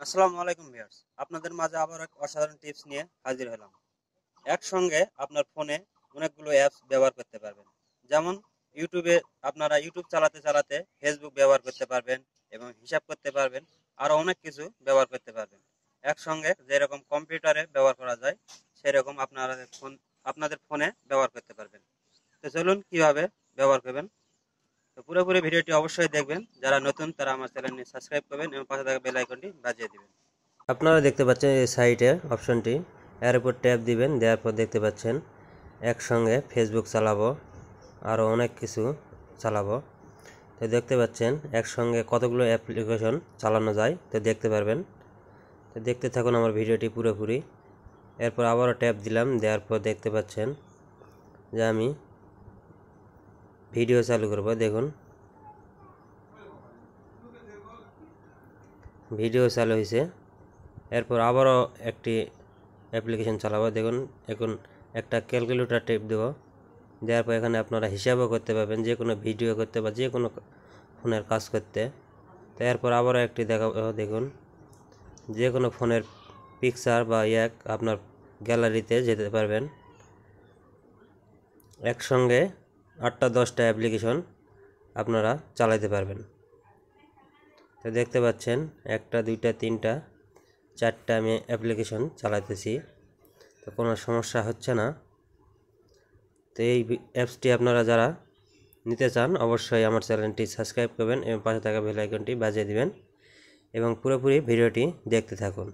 আসসালামু আলাইকুম ভিউয়ার্স, আপনাদের মাঝে আবার এক অসাধারণ টিপস নিয়ে হাজির হলাম। একসঙ্গে আপনার ফোনে অনেকগুলো অ্যাপস ব্যবহার করতে পারবেন। যেমন ইউটিউবে আপনারা ইউটিউব চালাতে চালাতে ফেসবুক ব্যবহার করতে পারবেন এবং হিসাব করতে পারবেন, আরও অনেক কিছু ব্যবহার করতে পারবেন। একসঙ্গে যেরকম কম্পিউটারে ব্যবহার করা যায় সেরকম আপনাদের ফোনে ব্যবহার করতে পারবেন। তো চলুন কিভাবে ব্যবহার করবেন। তো পুরোপুরি ভিডিওটি অবশ্যই দেখবেন। যারা নতুন তারা আমার চ্যানেলটি সাবস্ক্রাইব করবেন এবং পাশে থাকা বেল আইকনটি বাজিয়ে দিবেন। আপনারা দেখতে পাচ্ছেন এই সাইটে অপশনটি, এর উপর ট্যাপ দিবেন। দেওয়ার পর দেখতে পাচ্ছেন একসঙ্গে ফেসবুক চালাবো, আরও অনেক কিছু চালাবো। তো দেখতে পাচ্ছেন একসঙ্গে কতগুলো অ্যাপ্লিকেশন চালানো যায়, তো দেখতে পারবেন। তো দেখতে থাকুন আমার ভিডিওটি পুরোপুরি। এরপর আবারও ট্যাপ দিলাম, দেওয়ার পর দেখতে পাচ্ছেন যে আমি ভিডিও চালু করব। দেখুন ভিডিও চালু হয়েছে। এরপর আবারও একটি অ্যাপ্লিকেশন চালাবো। দেখুন এখন একটা ক্যালকুলেটর টেপ দেবো। দেওয়ার পর এখানে আপনারা হিসাবও করতে পারবেন, যে কোনো ভিডিও করতে বা যে কোনো ফোনের কাজ করতে। তো এরপর আবারও একটি দেখাবো। দেখুন যে কোনো ফোনের পিকচার বা আপনার গ্যালারিতে যেতে পারবেন। একসঙ্গে 8টা-10টা অ্যাপ্লিকেশন আপনারা চালাতে পারবেন। তো দেখতে পাচ্ছেন 1টা 2টা 3টা 4টা আমি অ্যাপ্লিকেশন চালাতেছি, তো কোনো সমস্যা হচ্ছে না। তো এই অ্যাপসটি আপনারা যারা নিতে চান অবশ্যই আমার চ্যানেলটি সাবস্ক্রাইব করবেন এবং পাশে থাকা বেল আইকনটি বাজিয়ে দিবেন এবং পুরোপুরি ভিডিওটি দেখতে থাকুন।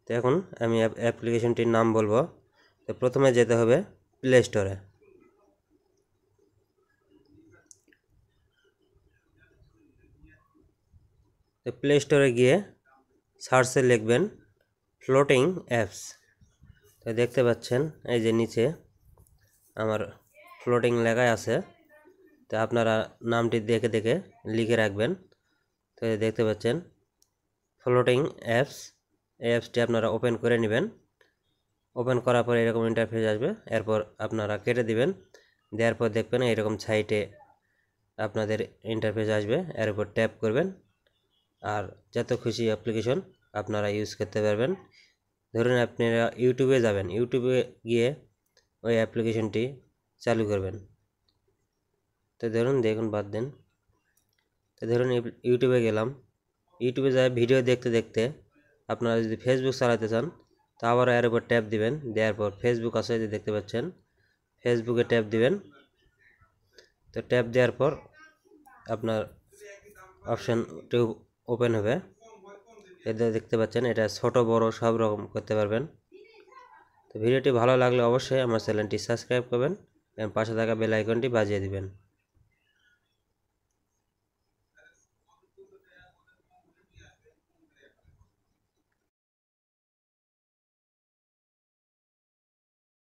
তো এখন আমি অ্যাপ্লিকেশনটির নাম বলবো। তো প্রথমে যেতে হবে প্লে স্টোরে। তো প্লে স্টোরে গিয়ে সার্চে লিখবেন ফ্লোটিং অ্যাপস। তো দেখতে পাচ্ছেন এই যে নিচে আমার ফ্লোটিং লেখা আছে। তো আপনারা নামটি দেখে দেখে লিখে রাখবেন। তো দেখতে পাচ্ছেন ফ্লোটিং অ্যাপস, এই অ্যাপসটি আপনারা ওপেন করে নেবেন। ওপেন করার পর এরকম ইন্টারফেস আসবে। এরপর আপনারা কেটে দিবেন। দেওয়ার পর দেখবেন এরকম সাইটে আপনাদের ইন্টারফেস আসবে। এর উপর ট্যাপ করবেন আর যত খুশি অ্যাপ্লিকেশন আপনারা ইউজ করতে পারবেন। ধরুন আপনারা ইউটিউবে যাবেন, ইউটিউবে গিয়ে ওই অ্যাপ্লিকেশনটি চালু করবেন। তো ধরুন দেখুন বাদ দেন। তো ধরুন ইউটিউবে গেলাম, ইউটিউবে যায় ভিডিও দেখতে দেখতে আপনারা যদি ফেসবুক চালাতে চান তা আবার এর উপর ট্যাপ দিবেন। দেওয়ার পর ফেসবুক আছে যে দেখতে পাচ্ছেন, ফেসবুকে ট্যাপ দিবেন। তো ট্যাপ দেওয়ার পর আপনার অপশানটি ওপেন হবে। এটা দেখতে পাচ্ছেন, এটা ছোট বড় সব রকম করতে পারবেন। তো ভিডিওটি ভালো লাগলে অবশ্যই আমার চ্যানেলটি সাবস্ক্রাইব করবেন এবং পাশে থাকা বেল আইকনটি বাজিয়ে দিবেন।